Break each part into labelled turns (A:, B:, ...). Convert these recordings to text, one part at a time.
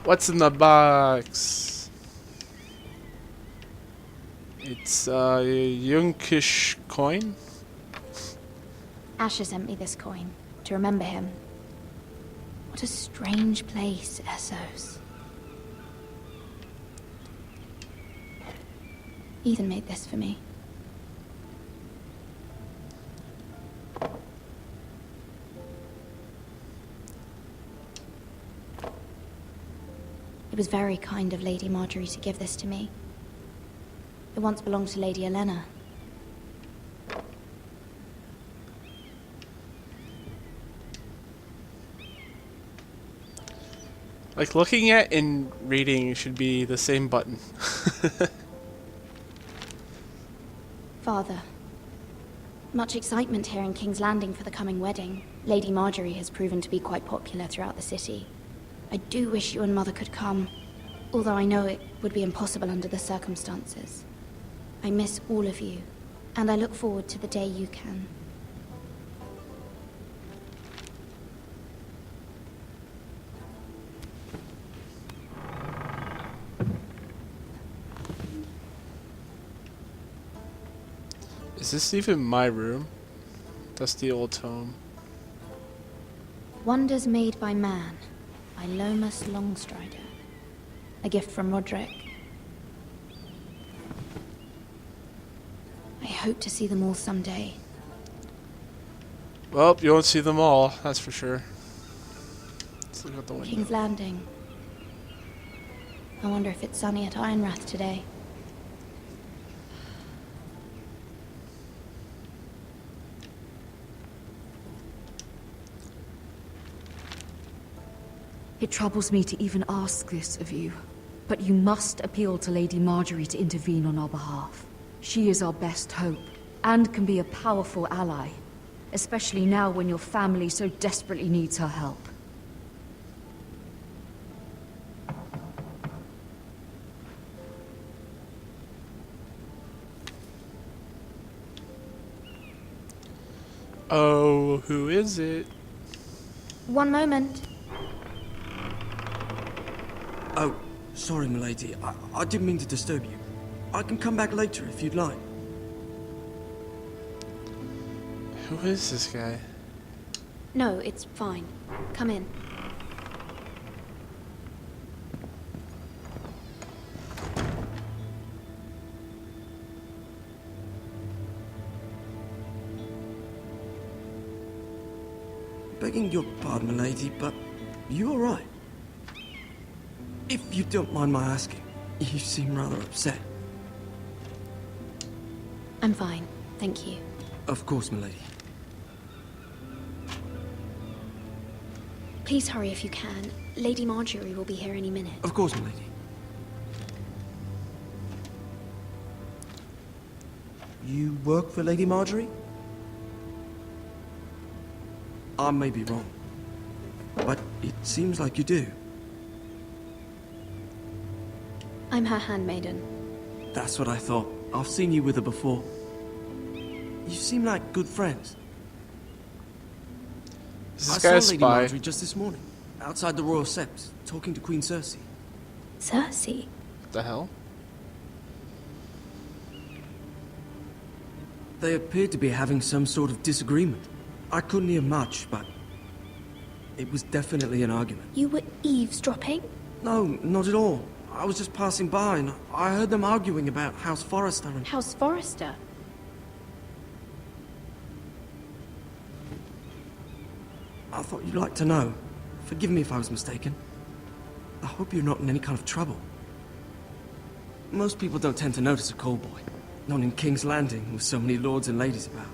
A: What's in the box? It's a Yunkish coin.
B: Asher sent me this coin to remember him. What a strange place, Essos. Ethan made this for me. It was very kind of Lady Marjorie to give this to me. It once belonged to Lady Elena.
A: Like, looking at and reading should be the same button.
B: Father, much excitement here in King's Landing for the coming wedding. Lady Marjorie has proven to be quite popular throughout the city. I do wish you and Mother could come, although I know it would be impossible under the circumstances. I miss all of you, and I look forward to the day you can.
A: Is this even my room? Dusty old home.
B: Wonders Made by Man, by Lomas Longstrider. A gift from Roderick. I hope to see them all someday.
A: Well, you won't see them all, that's for sure. Let's look out the window.
B: King's Landing. I wonder if it's sunny at Ironrath today.
C: It troubles me to even ask this of you, but you must appeal to Lady Marjorie to intervene on our behalf. She is our best hope, and can be a powerful ally, especially now when your family so desperately needs her help.
A: Oh, who is it?
B: One moment.
D: Oh, sorry, milady. I didn't mean to disturb you. I can come back later if you'd like.
A: Who is this guy?
B: No, it's fine. Come in.
D: Begging your pardon, milady, but you all right? If you don't mind my asking, you seem rather upset.
B: I'm fine, thank you.
D: Of course, milady.
B: Please hurry if you can. Lady Marjorie will be here any minute.
D: Of course, milady. You work for Lady Marjorie? I may be wrong, but it seems like you do.
B: I'm her handmaiden.
D: That's what I thought. I've seen you with her before. You seem like good friends.
A: Is
D: I
A: this guy a
D: saw Lady
A: spy?
D: Marjorie just this morning, outside the Royal Sept, talking to Queen Cersei.
B: Cersei?
A: What the hell?
D: They appeared to be having some sort of disagreement. I couldn't hear much, but it was definitely an argument.
B: You were eavesdropping?
D: No, not at all. I was just passing by and I heard them arguing about House Forrester and...
B: House Forrester?
D: I thought you'd like to know. Forgive me if I was mistaken. I hope you're not in any kind of trouble. Most people don't tend to notice a callboy. Not in King's Landing with so many lords and ladies about.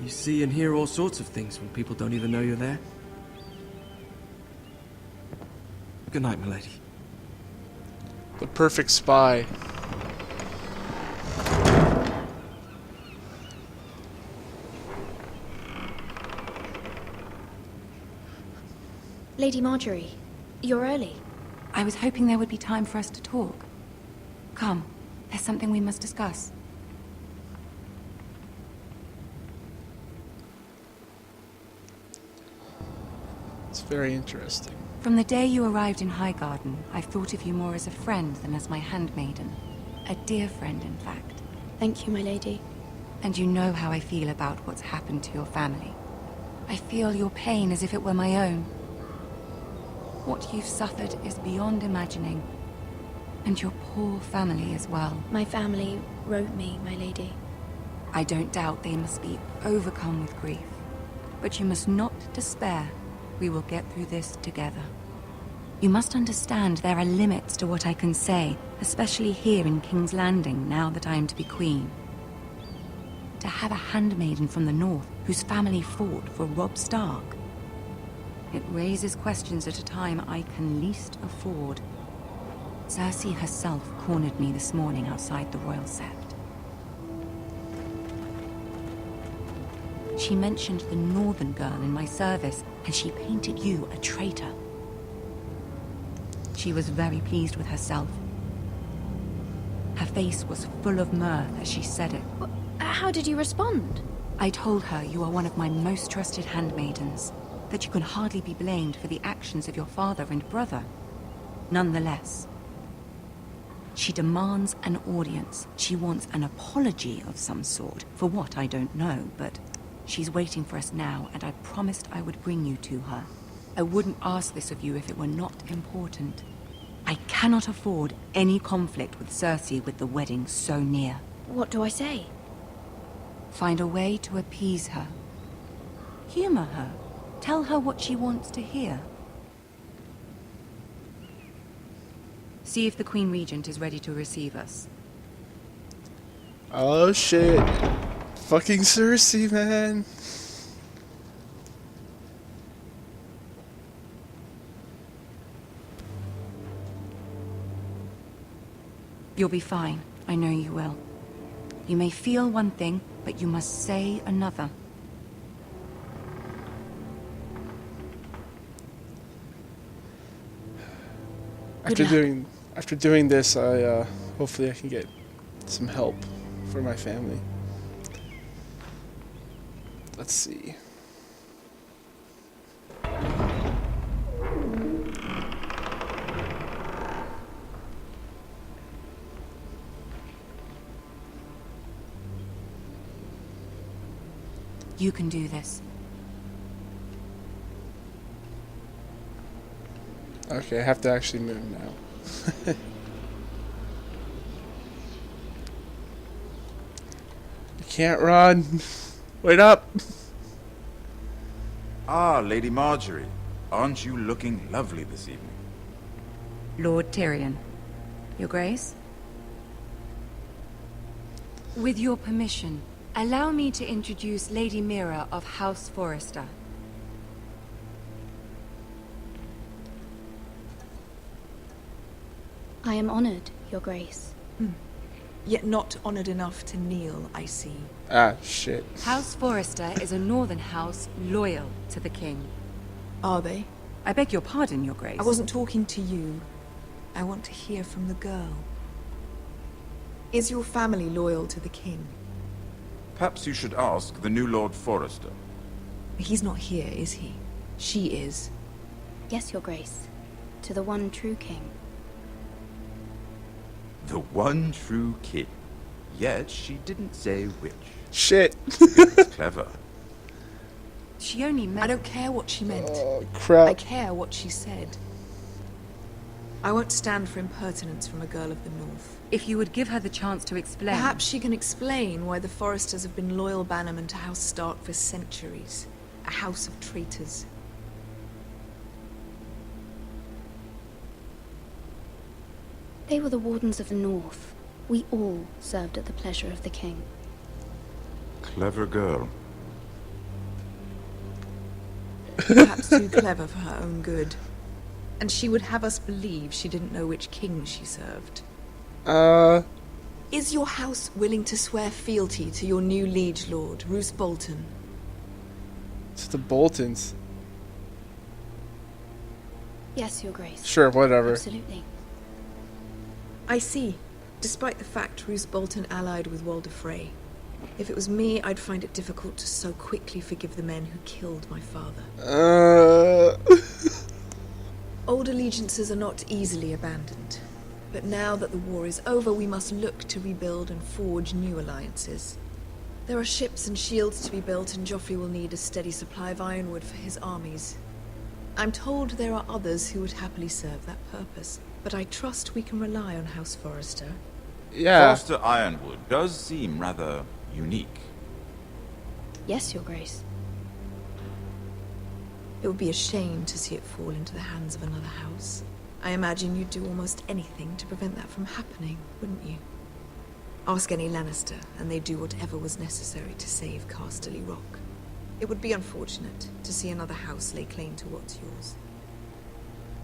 D: You see and hear all sorts of things when people don't even know you're there. Good night, milady.
A: The perfect spy.
B: Lady Marjorie, you're early.
E: I was hoping there would be time for us to talk. Come, there's something we must discuss.
A: It's very interesting.
E: From the day you arrived in Highgarden, I've thought of you more as a friend than as my handmaiden. A dear friend, in fact.
B: Thank you, my lady.
E: And you know how I feel about what's happened to your family. I feel your pain as if it were my own. What you've suffered is beyond imagining. And your poor family as well.
B: My family wrote me, my lady.
E: I don't doubt they must be overcome with grief. But you must not despair. We will get through this together. You must understand there are limits to what I can say, especially here in King's Landing, now that I am to be queen. To have a handmaiden from the north whose family fought for Robb Stark. It raises questions at a time I can least afford. Cersei herself cornered me this morning outside the Royal Sept. She mentioned the northern girl in my service, and she painted you a traitor. She was very pleased with herself. Her face was full of mirth as she said it.
B: How did you respond?
E: I told her you are one of my most trusted handmaidens, that you can hardly be blamed for the actions of your father and brother. Nonetheless, she demands an audience. She wants an apology of some sort, for what I don't know, but she's waiting for us now, and I promised I would bring you to her. I wouldn't ask this of you if it were not important. I cannot afford any conflict with Cersei with the wedding so near.
B: What do I say?
E: Find a way to appease her. Humor her. Tell her what she wants to hear. See if the Queen Regent is ready to receive us.
A: Oh shit. Fucking Cersei, man.
E: You'll be fine. I know you will. You may feel one thing, but you must say another.
A: After doing this, hopefully I can get some help for my family. Let's see.
E: You can do this.
A: Okay, I have to actually move now. You can't run. Wait up.
F: Ah, Lady Marjorie. Aren't you looking lovely this evening?
E: Lord Tyrion. Your Grace? With your permission, allow me to introduce Lady Mira of House Forrester.
B: I am honored, Your Grace.
G: Yet not honored enough to kneel, I see.
A: Ah, shit.
E: House Forrester is a northern house loyal to the king.
G: Are they?
E: I beg your pardon, Your Grace.
G: I wasn't talking to you. I want to hear from the girl. Is your family loyal to the king?
F: Perhaps you should ask the new Lord Forrester.
G: He's not here, is he? She is.
B: Yes, Your Grace. To the one true king.
F: The one true king. Yet she didn't say which.
A: Shit.
F: It's clever.
E: She only meant...
G: I don't care what she meant.
A: Oh,
G: I
A: crap.
G: care what she said. I won't stand for impertinence from a girl of the north.
E: If you would give her the chance to explain...
G: Perhaps she can explain why the Forresters have been loyal bannermen to House Stark for centuries. A house of traitors.
B: They were the Wardens of the North. We all served at the pleasure of the king.
F: Clever girl.
G: Perhaps too clever for her own good. And she would have us believe she didn't know which king she served. Is your house willing to swear fealty to your new liege lord, Roose Bolton?
A: It's the Boltons.
B: Yes, Your Grace.
A: Sure, whatever.
B: Absolutely.
G: I see. Despite the fact Roose Bolton allied with Walder Frey. If it was me, I'd find it difficult to so quickly forgive the men who killed my father. Old allegiances are not easily abandoned. But now that the war is over, we must look to rebuild and forge new alliances. There are ships and shields to be built, and Joffrey will need a steady supply of ironwood for his armies. I'm told there are others who would happily serve that purpose, but I trust we can rely on House Forrester.
A: Yeah.
F: Foster Ironwood does seem rather unique.
B: Yes, Your Grace.
G: It would be a shame to see it fall into the hands of another house. I imagine you'd do almost anything to prevent that from happening, wouldn't you? Ask any Lannister, and they'd do whatever was necessary to save Casterly Rock. It would be unfortunate to see another house lay claim to what's yours.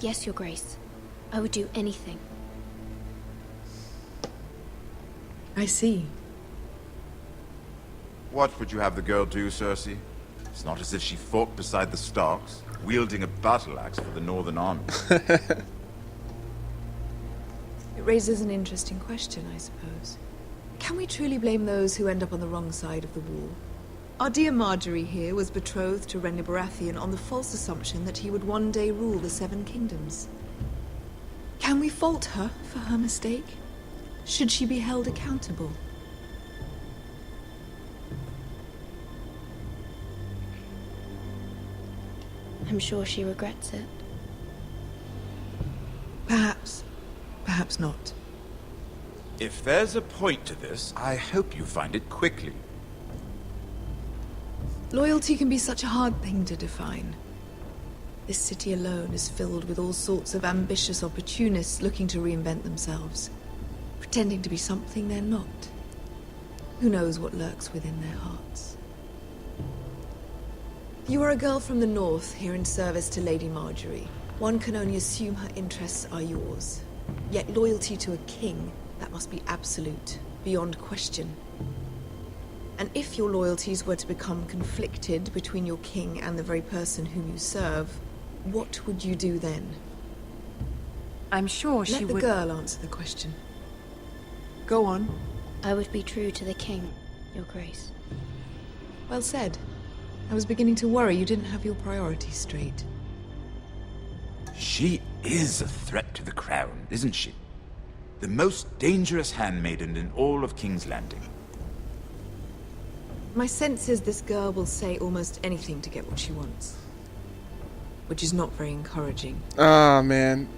B: Yes, Your Grace. I would do anything.
G: I see.
F: What would you have the girl do, Cersei? It's not as if she fought beside the Starks, wielding a battle axe for the Northern Army.
G: It raises an interesting question, I suppose. Can we truly blame those who end up on the wrong side of the war? Our dear Marjorie here was betrothed to Renly Baratheon on the false assumption that he would one day rule the Seven Kingdoms. Can we fault her for her mistake? Should she be held accountable?
B: I'm sure she regrets it.
G: Perhaps. Perhaps not.
F: If there's a point to this, I hope you find it quickly.
G: Loyalty can be such a hard thing to define. This city alone is filled with all sorts of ambitious opportunists looking to reinvent themselves, pretending to be something they're not. Who knows what lurks within their hearts? You are a girl from the north, here in service to Lady Marjorie. One can only assume her interests are yours. Yet loyalty to a king, that must be absolute, beyond question. And if your loyalties were to become conflicted between your king and the very person whom you serve, what would you do then?
E: I'm sure she
G: Let the
E: would...
G: girl answer the question. Go on.
B: I would be true to the king, Your Grace.
G: Well said. I was beginning to worry you didn't have your priorities straight.
F: She is a threat to the crown, isn't she? The most dangerous handmaiden in all of King's Landing.
G: My sense is this girl will say almost anything to get what she wants. Which is not very encouraging.
A: Ah, man.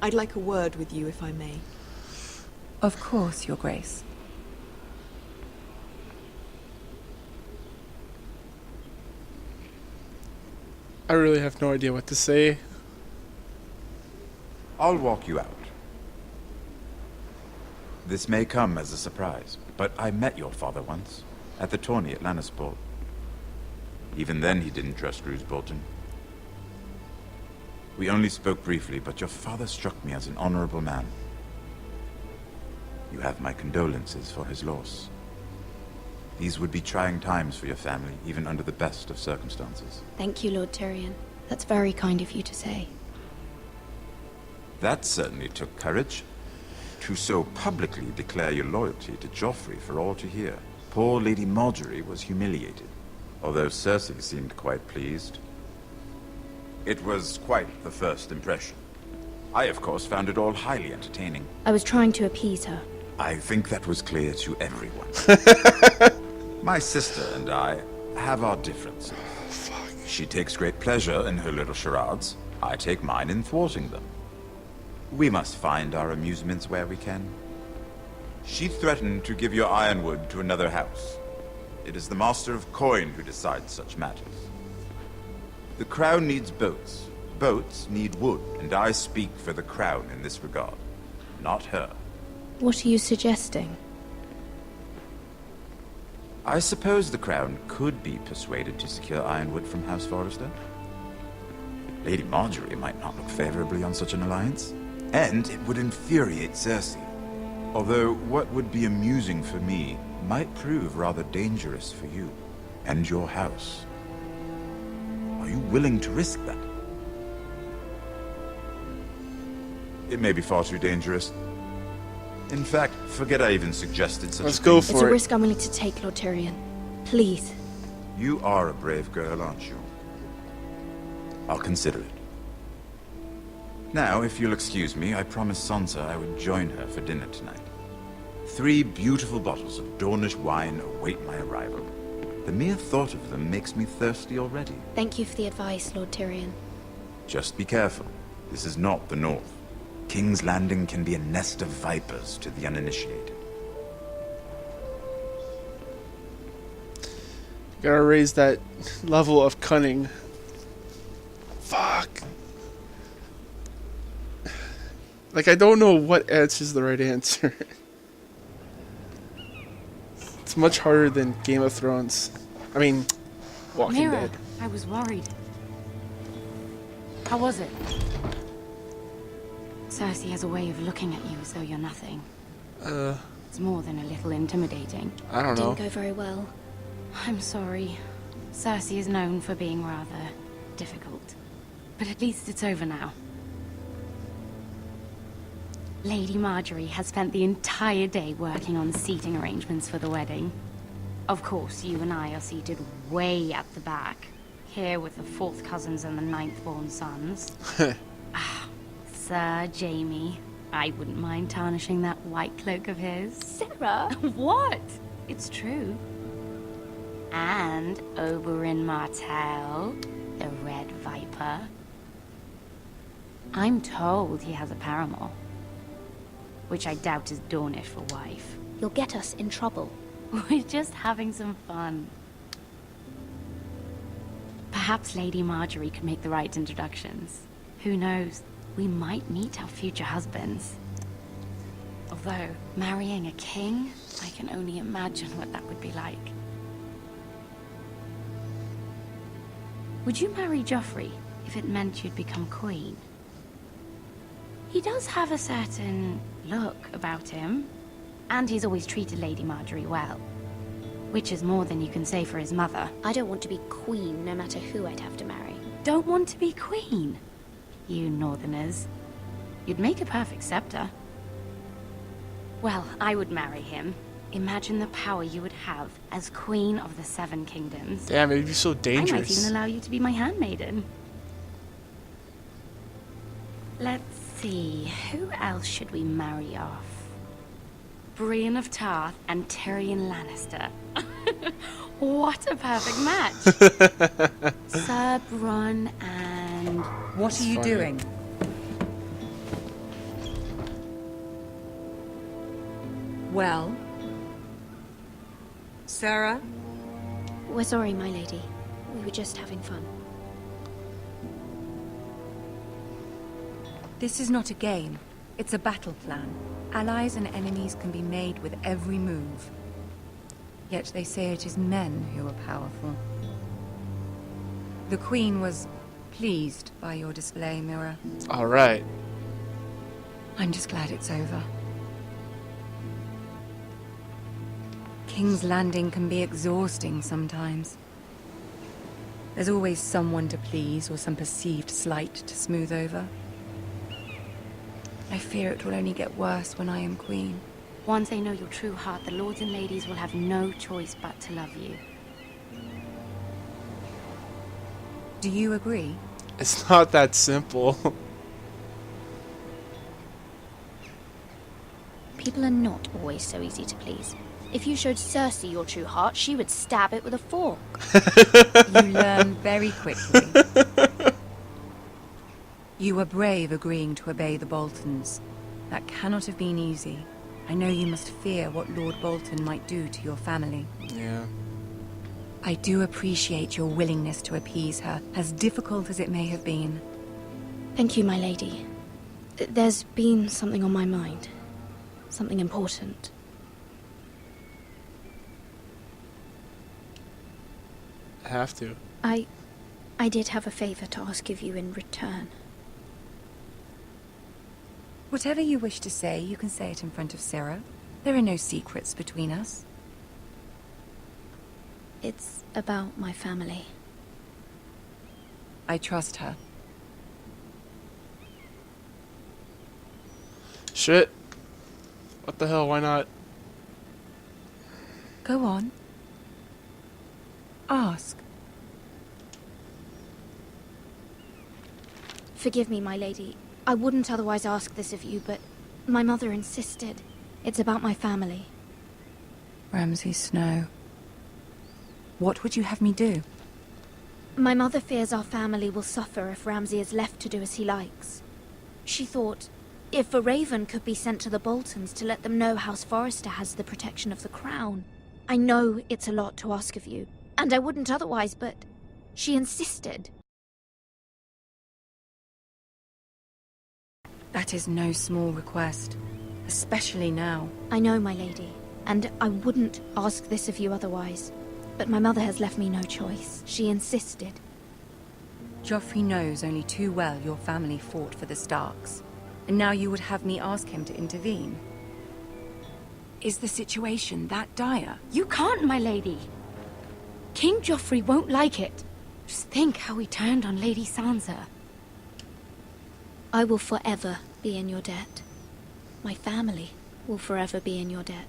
G: I'd like a word with you, if I may.
E: Of course, Your Grace.
A: I really have no idea what to say.
F: I'll walk you out. This may come as a surprise, but I met your father once, at the tourney at Lannisport. Even then he didn't trust Roose Bolton. We only spoke briefly, but your father struck me as an honorable man. You have my condolences for his loss. These would be trying times for your family, even under the best of circumstances.
B: Thank you, Lord Tyrion. That's very kind of you to say.
F: That certainly took courage. To so publicly declare your loyalty to Joffrey for all to hear. Poor Lady Marjorie was humiliated, although Cersei seemed quite pleased. It was quite the first impression. I, of course, found it all highly entertaining.
B: I was trying to appease her.
F: I think that was clear to everyone. My sister and I have our differences. She takes great pleasure in her little charades. I take mine in thwarting them. We must find our amusements where we can. She threatened to give your ironwood to another house. It is the Master of Coin who decides such matters. The Crown needs boats. Boats need wood, and I speak for the Crown in this regard, not her.
B: What are you suggesting?
F: I suppose the Crown could be persuaded to secure ironwood from House Forrester. Lady Marjorie might not look favorably on such an alliance, and it would infuriate Cersei. Although what would be amusing for me might prove rather dangerous for you and your house. Are you willing to risk that? It may be far too dangerous. In fact, forget I even suggested such
A: Let's
F: a
A: go
F: thing.
B: It's a
A: for it.
B: risk I'm willing to take, Lord Tyrion. Please.
F: You are a brave girl, aren't you? I'll consider it. Now, if you'll excuse me, I promised Sansa I would join her for dinner tonight. 3 beautiful bottles of Dornish wine await my arrival. The mere thought of them makes me thirsty already.
B: Thank you for the advice, Lord Tyrion.
F: Just be careful. This is not the North. King's Landing can be a nest of vipers to the uninitiated.
A: Gotta raise that level of cunning. Fuck. Like, I don't know what answer is the right answer. It's much harder than Game of Thrones. I mean, Walking
C: Mira,
A: Dead.
C: I was worried. How was it? Cersei has a way of looking at you as though you're nothing. It's more than a little intimidating.
A: I don't know.
B: Didn't go very well.
C: I'm sorry. Cersei is known for being rather difficult. But at least it's over now. Lady Marjorie has spent the entire day working on seating arrangements for the wedding. Of course, you and I are seated way at the back, here with the 4th cousins and the 9th-born sons. Sir Jaime, I wouldn't mind tarnishing that white cloak of his.
B: Sarah!
C: What? It's true. And Oberyn Martell, the Red Viper. I'm told he has a paramour, which I doubt is Dornish for wife.
B: You'll get us in trouble.
C: We're just having some fun. Perhaps Lady Marjorie could make the right introductions. Who knows? We might meet our future husbands. Although, marrying a king, I can only imagine what that would be like. Would you marry Joffrey if it meant you'd become queen? He does have a certain look about him, and he's always treated Lady Marjorie well. Which is more than you can say for his mother.
B: I don't want to be queen, no matter who I'd have to marry.
C: Don't want to be queen? You northerners. You'd make a perfect scepter. Well, I would marry him. Imagine the power you would have as Queen of the 7 Kingdoms.
A: Damn, it'd be so
C: I might
A: dangerous.
C: even allow you to be my handmaiden. Let's see, who else should we marry off? Brienne of Tarth and Tyrion Lannister. What a perfect match! Sir Bronn and...
E: What are you
A: funny.
E: doing? Well? Sarah?
B: We're sorry, my lady. We were just having fun.
E: This is not a game. It's a battle plan. Allies and enemies can be made with every move. Yet they say it is men who are powerful. The Queen was pleased by your display, Mira.
A: Alright.
E: I'm just glad it's over. King's Landing can be exhausting sometimes. There's always someone to please or some perceived slight to smooth over. I fear it will only get worse when I am queen.
C: once they know your true heart, the lords and ladies will have no choice but to love you.
E: Do you agree?
A: It's not that simple.
B: People are not always so easy to please. If you showed Cersei your true heart, she would stab it with a fork.
E: You learn very quickly. You were brave agreeing to obey the Boltons. That cannot have been easy. I know you must fear what Lord Bolton might do to your family.
A: Yeah.
E: I do appreciate your willingness to appease her, as difficult as it may have been.
B: Thank you, my lady. There's been something on my mind. Something important.
A: I have to.
B: I did have a favor to ask of you in return.
E: Whatever you wish to say, you can say it in front of Sarah. There are no secrets between us.
B: It's about my family.
E: I trust her.
A: Shit. What the hell, why not?
E: Go on. Ask.
B: Forgive me, my lady. I wouldn't otherwise ask this of you, but my mother insisted. It's about my family.
E: Ramsay Snow. What would you have me do?
B: My mother fears our family will suffer if Ramsay is left to do as he likes. She thought, if a raven could be sent to the Boltons to let them know House Forrester has the protection of the crown. I know it's a lot to ask of you, and I wouldn't otherwise, but she insisted.
E: That is no small request, especially now.
B: I know, my lady, and I wouldn't ask this of you otherwise. But my mother has left me no choice. She insisted.
E: Joffrey knows only too well your family fought for the Starks, and now you would have me ask him to intervene. Is the situation that dire?
B: You can't, my lady. King Joffrey won't like it. Just think how he turned on Lady Sansa. I will forever be in your debt. My family will forever be in your debt.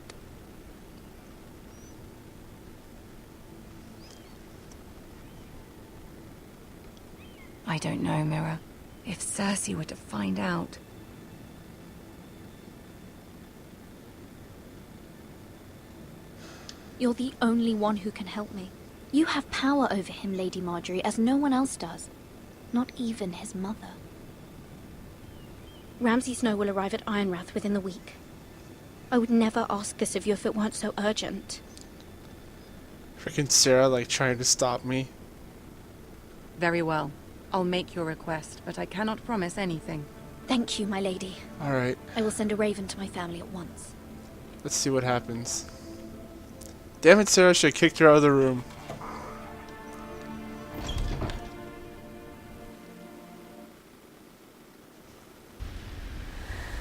E: I don't know, Mira. If Cersei were to find out...
B: You're the only one who can help me. You have power over him, Lady Marjorie, as no one else does. Not even his mother. Ramsay Snow will arrive at Ironrath within the week. I would never ask this of you if it weren't so urgent.
A: Freaking Sarah, like, trying to stop me.
E: Very well. I'll make your request, but I cannot promise anything.
B: Thank you, my lady.
A: Alright,
B: I will send a raven to my family at once.
A: let's see what happens. Damn it, Sarah, should have kicked her out of the room.